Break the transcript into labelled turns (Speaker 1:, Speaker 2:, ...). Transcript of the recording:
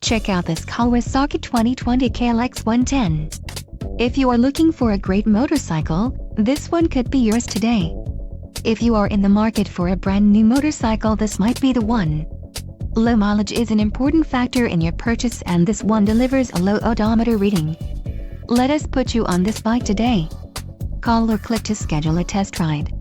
Speaker 1: Check out this Kawasaki 2020 KLX 110. If you are looking for a great motorcycle, this one could be yours today. If you are in the market for a brand new motorcycle, this might be the one. Low mileage is an important factor in your purchase, and this one delivers a low odometer reading. Let us put you on this bike today. Call or click to schedule a test ride.